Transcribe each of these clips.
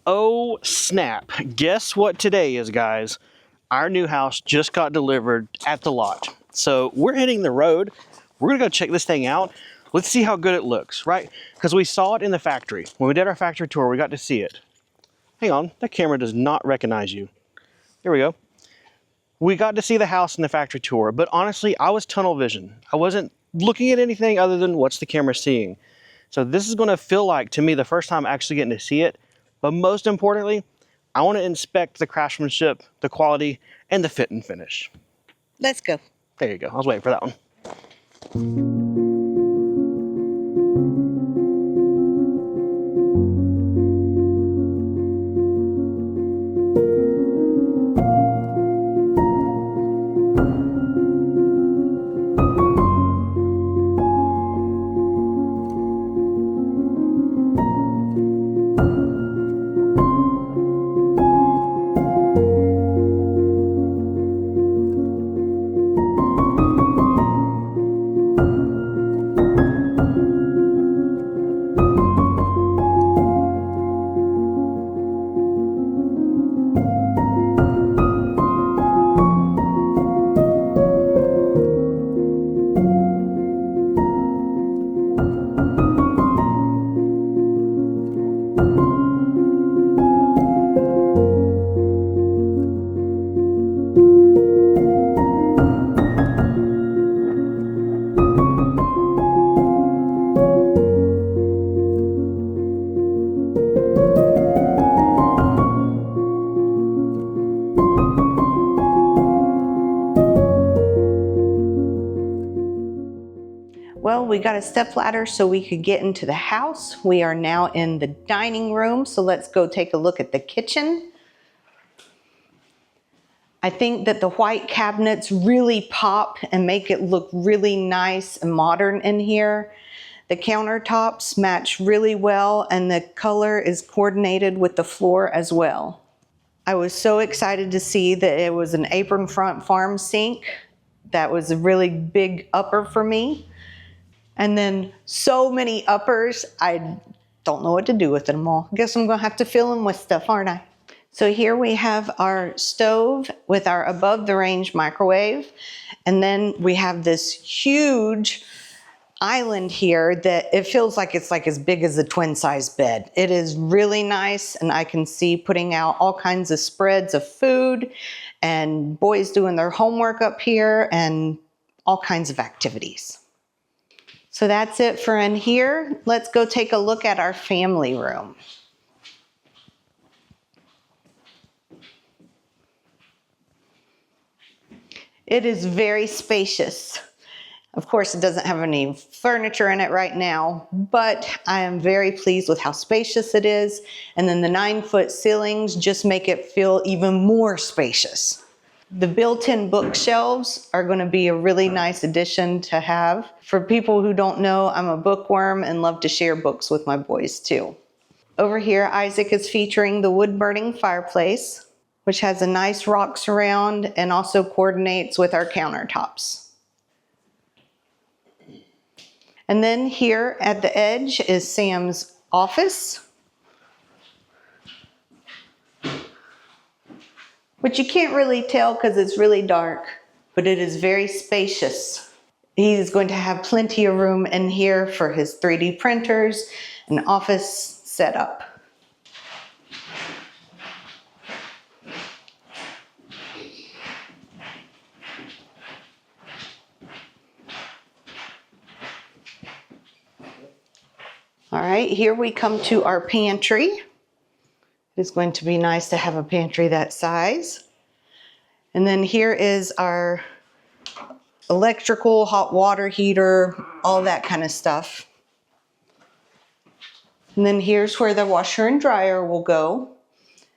Oh snap, guess what today is, guys? Our new house just got delivered at the lot. So we're hitting the road. We're gonna go check this thing out. Let's see how good it looks, right? Because we saw it in the factory. When we did our factory tour, we got to see it. Hang on, that camera does not recognize you. Here we go. We got to see the house in the factory tour, but honestly, I was tunnel vision. I wasn't looking at anything other than what's the camera seeing. So this is gonna feel like, to me, the first time actually getting to see it. But most importantly, I want to inspect the craftsmanship, the quality, and the fit and finish. Let's go. There you go. I was waiting for that one. Well, we got a step ladder so we could get into the house. We are now in the dining room, so let's go take a look at the kitchen. I think that the white cabinets really pop and make it look really nice and modern in here. The countertops match really well, and the color is coordinated with the floor as well. I was so excited to see that it was an apron front farm sink. That was a really big upper for me. And then so many uppers, I don't know what to do with them all. I guess I'm gonna have to fill them with stuff, aren't I? So here we have our stove with our above the range microwave. And then we have this huge island here that it feels like it's like as big as a twin size bed. It is really nice, and I can see putting out all kinds of spreads of food and boys doing their homework up here and all kinds of activities. So that's it for in here. Let's go take a look at our family room. It is very spacious. Of course, it doesn't have any furniture in it right now, but I am very pleased with how spacious it is. And then the 9-foot ceilings just make it feel even more spacious. The built-in bookshelves are going to be a really nice addition to have. For people who don't know, I'm a bookworm and love to share books with my boys too. Over here, Isaac is featuring the wood-burning fireplace, which has a nice rock surround and also coordinates with our countertops. And then here at the edge is Sam's office, which you can't really tell because it's really dark, but it is very spacious. He's going to have plenty of room in here for his 3D printers and office setup. All right, here we come to our pantry. It's going to be nice to have a pantry that size. And then here is our electrical, hot water heater, all that kind of stuff. And then here's where the washer and dryer will go.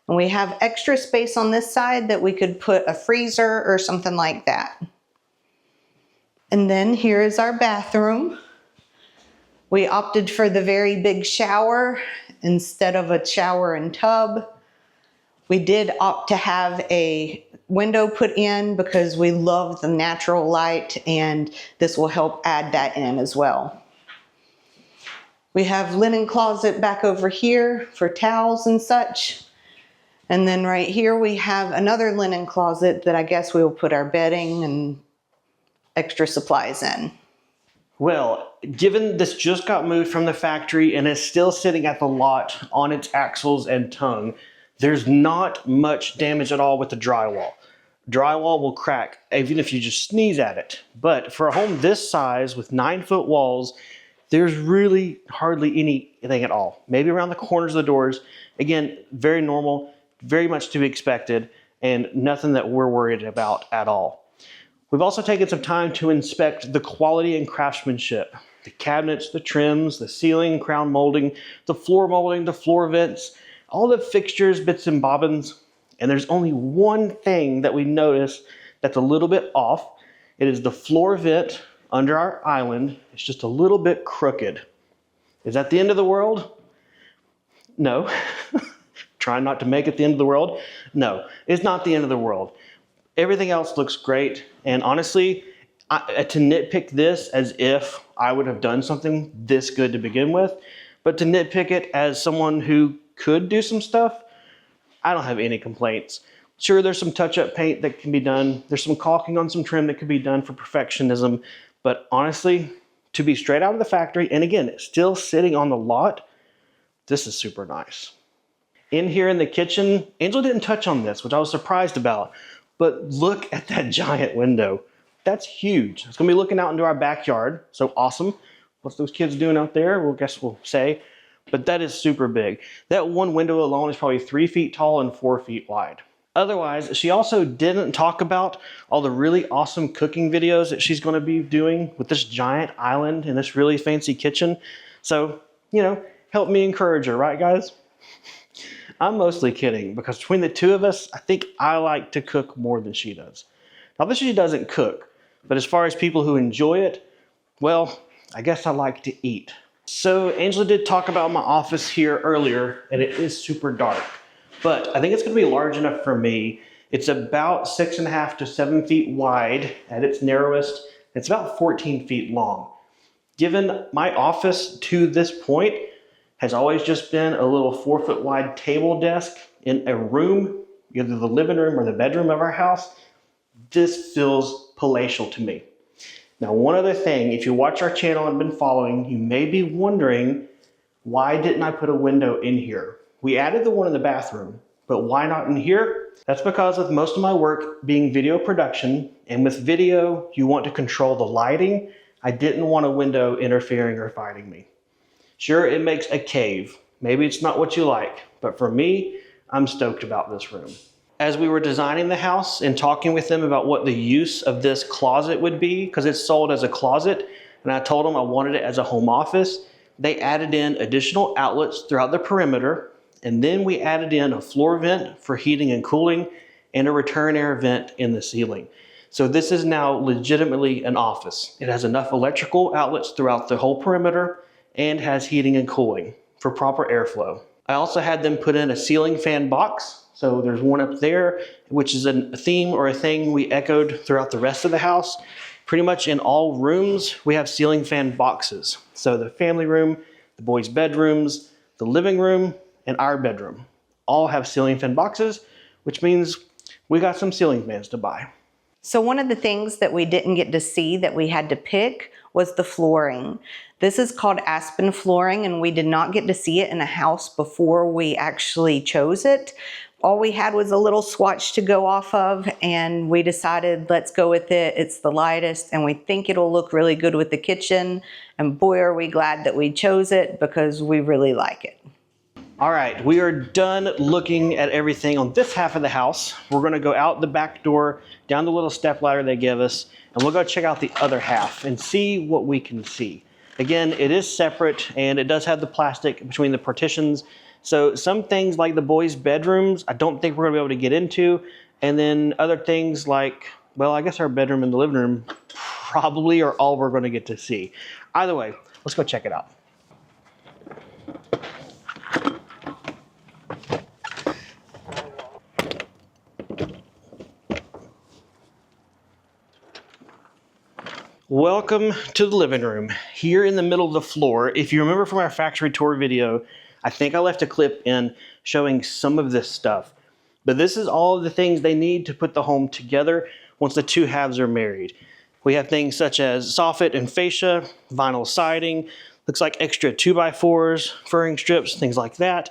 And we have extra space on this side that we could put a freezer or something like that. And then here is our bathroom. We opted for the very big shower instead of a shower and tub. We did opt to have a window put in because we love the natural light, and this will help add that in as well. We have linen closet back over here for towels and such. And then right here we have another linen closet that I guess we will put our bedding and extra supplies in. Well, given this just got moved from the factory and is still sitting at the lot on its axles and tongue, there's not much damage at all with the drywall. Drywall will crack even if you just sneeze at it. But for a home this size with 9-foot walls, there's really hardly anything at all. Maybe around the corners of the doors. Again, very normal, very much to be expected, and nothing that we're worried about at all. We've also taken some time to inspect the quality and craftsmanship. The cabinets, the trims, the ceiling, crown molding, the floor vents, all the fixtures, bits and bobbins. And there's only one thing that we notice that's a little bit off. It is the floor vent under our island. It's just a little bit crooked. Is that the end of the world? No. Trying not to make it the end of the world? No, it's not the end of the world. Everything else looks great. And honestly, to nitpick this as if I would have done something this good to begin with, but to nitpick it as someone who could do some stuff, I don't have any complaints. Sure, there's some touch-up paint that can be done. There's some caulking on some trim that could be done for perfectionism. But honestly, to be straight out of the factory, and again, still sitting on the lot, this is super nice. In here in the kitchen, Angela didn't touch on this, which I was surprised about, but look at that giant window. That's huge. It's gonna be looking out into our backyard, so awesome. What's those kids doing out there? Well, I guess we'll say, but that is super big. That one window alone is probably 3 feet tall and 4 feet wide. Otherwise, she also didn't talk about all the really awesome cooking videos that she's going to be doing with this giant island and this really fancy kitchen. So, help me encourage her, right guys? I'm mostly kidding because between the two of us, I think I like to cook more than she does. Not that she doesn't cook, but as far as people who enjoy it, well, I guess I like to eat. So Angela did talk about my office here earlier, and it is super dark. But I think it's going to be large enough for me. It's about 6.5 to 7 feet wide at its narrowest. It's about 14 feet long. Given my office to this point has always just been a little 4-foot wide table desk in a room, either the living room or the bedroom of our house, this feels palatial to me. Now, one other thing, if you watch our channel and been following, you may be wondering, why didn't I put a window in here? We added the one in the bathroom, but why not in here? That's because with most of my work being video production, and with video, you want to control the lighting, I didn't want a window interfering or fighting me. Sure, it makes a cave. Maybe it's not what you like, but for me, I'm stoked about this room. As we were designing the house and talking with them about what the use of this closet would be, because it's sold as a closet, and I told them I wanted it as a home office, they added in additional outlets throughout the perimeter. And then we added in a floor vent for heating and cooling and a return air vent in the ceiling. So this is now legitimately an office. It has enough electrical outlets throughout the whole perimeter and has heating and cooling for proper airflow. I also had them put in a ceiling fan box. So there's one up there, which is a theme or a thing we echoed throughout the rest of the house. Pretty much in all rooms, we have ceiling fan boxes. So the family room, the boys' bedrooms, the living room, and our bedroom all have ceiling fan boxes, which means we got some ceiling fans to buy. So one of the things that we didn't get to see that we had to pick was the flooring. This is called aspen flooring, and we did not get to see it in a house before we actually chose it. All we had was a little swatch to go off of, and we decided let's go with it. It's the lightest, and we think it'll look really good with the kitchen. And boy, are we glad that we chose it because we really like it. All right, we are done looking at everything on this half of the house. We're gonna go out the back door, down the little step ladder they give us, and we'll go check out the other half and see what we can see. Again, it is separate and it does have the plastic between the partitions. So some things like the boys' bedrooms, I don't think we're gonna be able to get into. And then other things like, well, I guess our bedroom and the living room probably are all we're gonna get to see. Either way, let's go check it out. Welcome to the living room. Here in the middle of the floor, if you remember from our factory tour video, I think I left a clip in showing some of this stuff. But this is all of the things they need to put the home together once the two halves are married. We have things such as soffit and fascia, vinyl siding, looks like extra 2x4s, furring strips, things like that.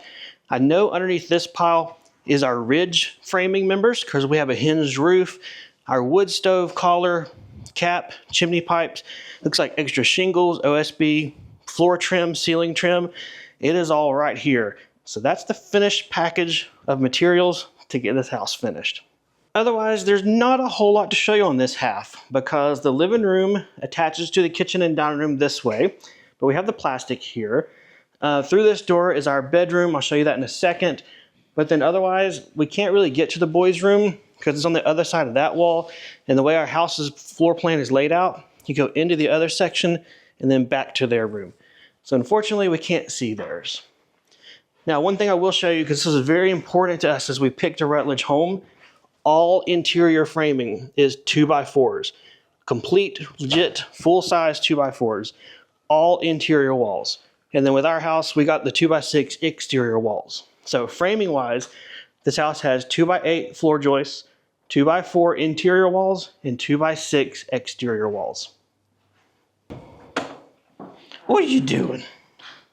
I know underneath this pile is our ridge framing members because we have a hinged roof, our wood stove collar, cap, chimney pipes, looks like extra shingles, OSB, floor trim, ceiling trim. It is all right here. So that's the finished package of materials to get this house finished. Otherwise, there's not a whole lot to show you on this half because the living room attaches to the kitchen and dining room this way, but we have the plastic here. Through this door is our bedroom. I'll show you that in a second. But then otherwise, we can't really get to the boys' room because it's on the other side of that wall. And the way our house's floor plan is laid out, you go into the other section and then back to their room. So unfortunately, we can't see theirs. Now, one thing I will show you, because this is very important to us as we picked a Rutledge home, all interior framing is 2x4s. Complete, legit, full-size 2x4s. All interior walls. And then with our house, we got the 2x6 exterior walls. So framing-wise, this house has 2x8 floor joists, 2x4 interior walls, and 2x6 exterior walls. What are you doing?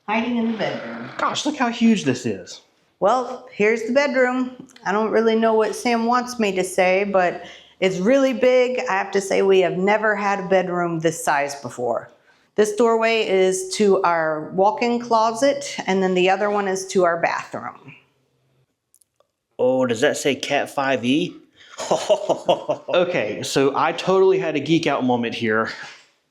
Hiding in the bedroom. Gosh, look how huge this is. Well, here's the bedroom. I don't really know what Sam wants me to say, but it's really big. I have to say we have never had a bedroom this size before. This doorway is to our walk-in closet, and then the other one is to our bathroom. Oh, does that say Cat 5e? Okay, so I totally had a geek out moment here.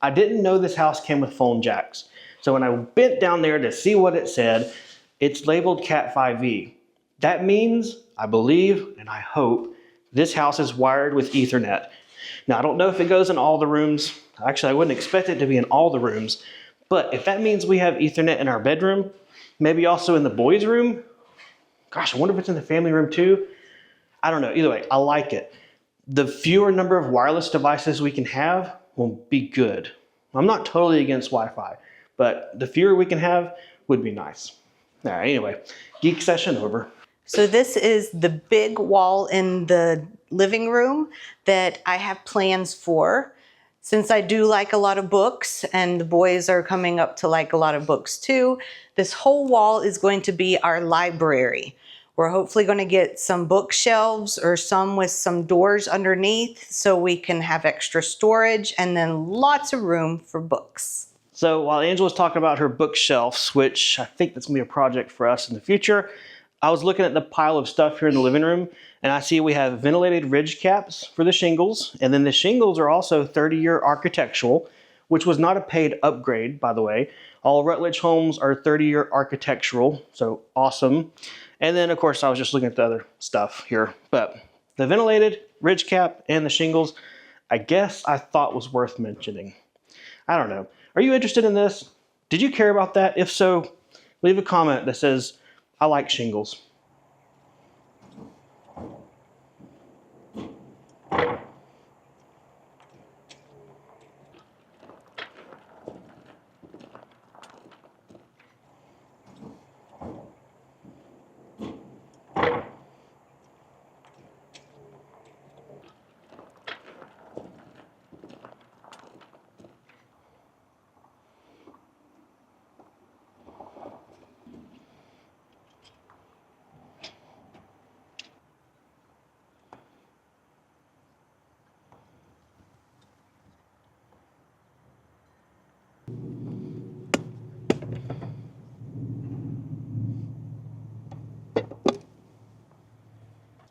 I didn't know this house came with phone jacks. So when I bent down there to see what it said, it's labeled Cat 5e. That means, I believe, and I hope, this house is wired with Ethernet. Now, I don't know if it goes in all the rooms. Actually, I wouldn't expect it to be in all the rooms. But if that means we have Ethernet in our bedroom, maybe also in the boys' room, gosh, I wonder if it's in the family room too. I don't know. Either way, I like it. The fewer number of wireless devices we can have will be good. I'm not totally against Wi-Fi, but the fewer we can have would be nice. All right, anyway, geek session over. So this is the big wall in the living room that I have plans for. Since I do like a lot of books and the boys are coming up to like a lot of books too, this whole wall is going to be our library. We're hopefully going to get some bookshelves or some with some doors underneath so we can have extra storage and then lots of room for books. So while Angela's talking about her bookshelves, which I think that's going to be a project for us in the future, I was looking at the pile of stuff here in the living room, and I see we have ventilated ridge caps for the shingles, and then the shingles are also 30-year architectural, which was not a paid upgrade, by the way. All Rutledge homes are 30-year architectural, so awesome. And then, of course, I was just looking at the other stuff here, but the ventilated ridge cap and the shingles, I guess I thought was worth mentioning. I don't know. Are you interested in this? Did you care about that? If so, leave a comment that says, I like shingles.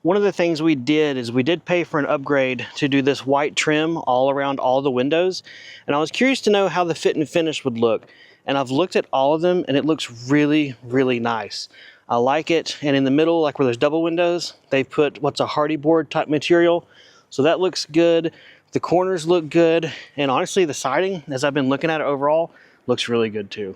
One of the things we did is we did pay for an upgrade to do this white trim all around all the windows. And I was curious to know how the fit and finish would look. And I've looked at all of them and it looks really, really nice. I like it. And in the middle, like where there's double windows, they put what's a hardy board type material. So that looks good. The corners look good. And honestly, the siding, as I've been looking at it overall, looks really good too.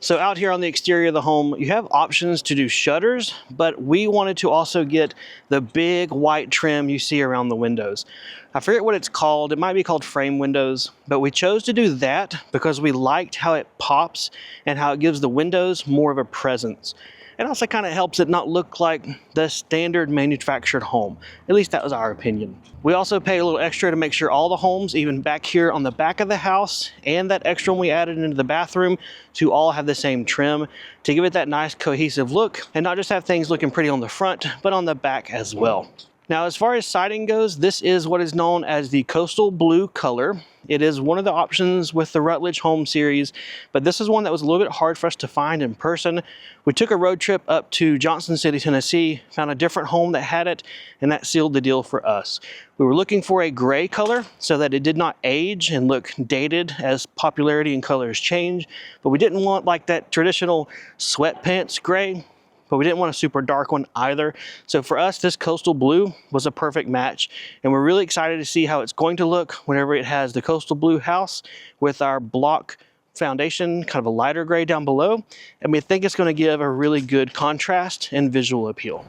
So out here on the exterior of the home, you have options to do shutters, but we wanted to also get the big white trim you see around the windows. I forget what it's called. It might be called frame windows, but we chose to do that because we liked how it pops and how it gives the windows more of a presence. It also kind of helps it not look like the standard manufactured home. At least that was our opinion. We also paid a little extra to make sure all the homes, even back here on the back of the house, and that extra one we added into the bathroom, to all have the same trim to give it that nice cohesive look and not just have things looking pretty on the front, but on the back as well. Now, as far as siding goes, this is what is known as the coastal blue color. It is one of the options with the Rutledge Home series, but this is one that was a little bit hard for us to find in person. We took a road trip up to Johnson City, Tennessee, found a different home that had it, and that sealed the deal for us. We were looking for a gray color so that it did not age and look dated as popularity and colors change, but we didn't want like that traditional sweatpants gray, but we didn't want a super dark one either. So for us, this coastal blue was a perfect match, and we're really excited to see how it's going to look whenever it has the coastal blue house with our block foundation, kind of a lighter gray down below, and we think it's going to give a really good contrast and visual appeal.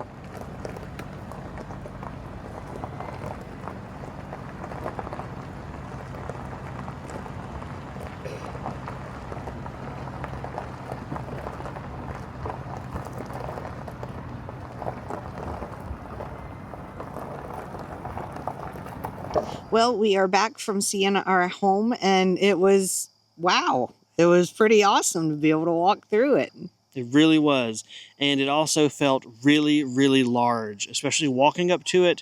Well, we are back from seeing our home, and it was, wow, it was pretty awesome to be able to walk through it. It really was. And it also felt really, really large, especially walking up to it.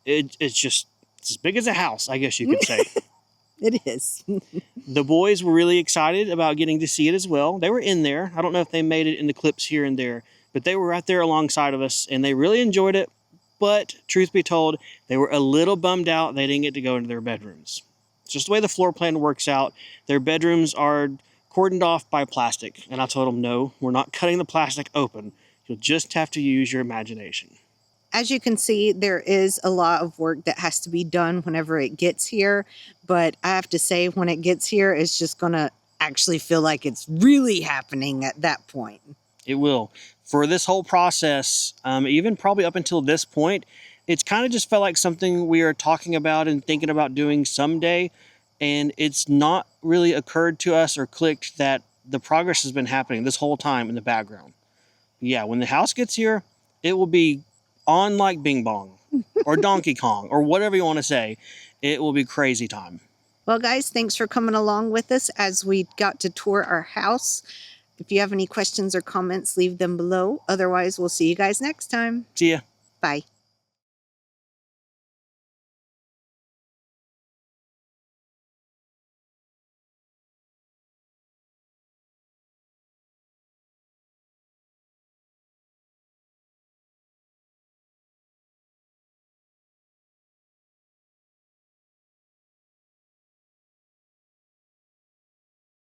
It's as big as a house, I guess you could say. It is. The boys were really excited about getting to see it as well. They were in there. I don't know if they made it in the clips here and there, but they were right there alongside of us, and they really enjoyed it. But truth be told, they were a little bummed out they didn't get to go into their bedrooms. It's just the way the floor plan works out. Their bedrooms are cordoned off by plastic. And I told them, no, we're not cutting the plastic open. You'll just have to use your imagination. As you can see, there is a lot of work that has to be done whenever it gets here. But I have to say, when it gets here, it's just going to actually feel like it's really happening at that point. It will. For this whole process, even probably up until this point, it's kind of just felt like something we are talking about and thinking about doing someday. And it's not really occurred to us or clicked that the progress has been happening this whole time in the background. Yeah, when the house gets here, it will be on like Bing Bong or Donkey Kong or whatever you want to say. It will be crazy time. Well, guys, thanks for coming along with us as we got to tour our house. If you have any questions or comments, leave them below. Otherwise, we'll see you guys next time. See ya. Bye.